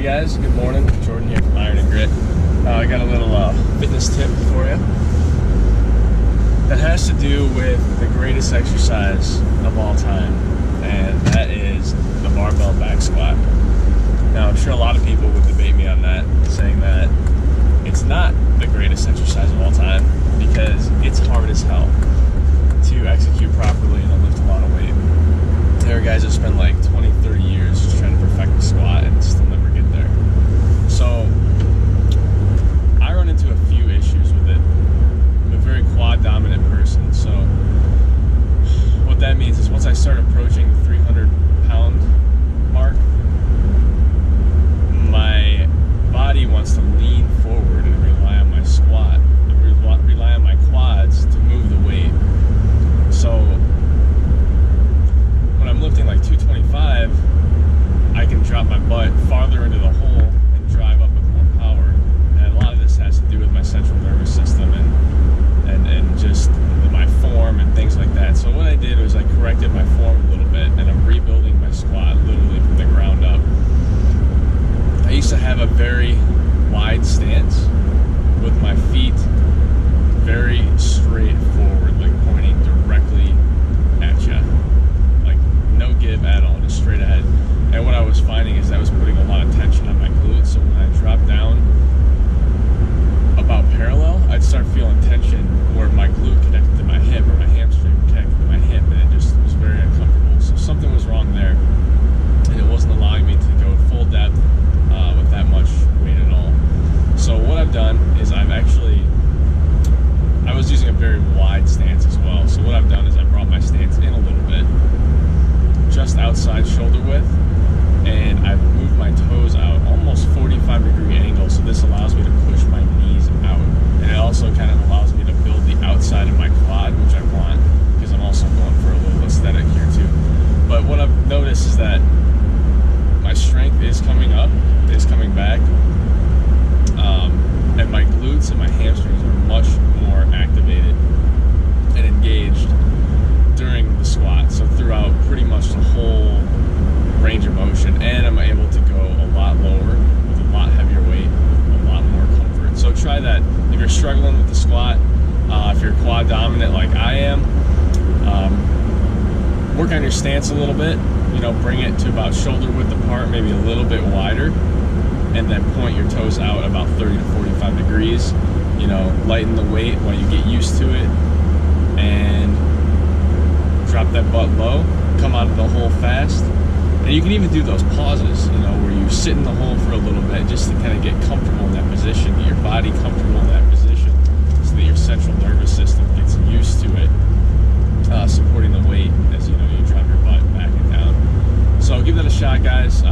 Hey guys, good morning. Jordan here from Iron and Grit. I got a little fitness tip for you that has to do with the greatest exercise of all time, and that is the barbell back squat. Now, I'm sure a lot of people would debate me on that, saying that it's not the greatest exercise of all time because it's hard as hell to execute properly and lift a lot of weight. There are guys that spend like 20, 30 years just trying to perfect the squat and still never get there. So I run into a few issues with it. I'm a very quad dominant person, so what that means is once I start approaching the 300 pound mark, my body wants to lean forward and rely on my squat, rely on my quads to move the weight. So when I'm lifting like 225, I can drop my butt farther into the hole and drive up with more power. And a lot of this has to do with my central nervous system and just my form and things like that. So what I did was I corrected my form a little bit, and I'm rebuilding my squat literally from the ground up. I used to have a very wide stance with my feet very straight forward, like pointing directly at you. Like no give at all, just straight ahead. And what I was finding is that was putting a lot of tension on my glutes. So when I dropped down about parallel, I'd start feeling tension where my glute connected to my hip or my hamstring connected to my hip, and it just was very uncomfortable. So something was wrong there, and it wasn't allowing me to go full depth with that much weight at all. So what I've done is I was using a very wide stance as well. So what I've done is I brought my stance in a little bit, just outside shoulder width, and I've moved my toes out almost 45-degree angle. So this allows me to push my knees out, and it also kind of allows me to build the outside of my quad, which I want because I'm also going for a little aesthetic here too. But what I've noticed is that my strength is coming up, is coming back, and my glutes and my hamstrings are much more activated and engaged during the squat. So throughout pretty much the whole range of motion, and I'm able to go a lot lower with a lot heavier weight, with a lot more comfort. So try that if you're struggling with the squat. If you're quad dominant like I am, work on your stance a little bit. Bring it to about shoulder width apart, maybe a little bit wider, and then point your toes out about 30 to 45 degrees. Lighten the weight while you get used to it, and drop that butt low, come out of the hole fast. And you can even do those pauses, where you sit in the hole for a little bit just to kind of get comfortable in that position, get your body comfortable in that position, so that your central nervous system gets used to it, supporting the weight as you drop your butt back and down. So give that a shot, guys.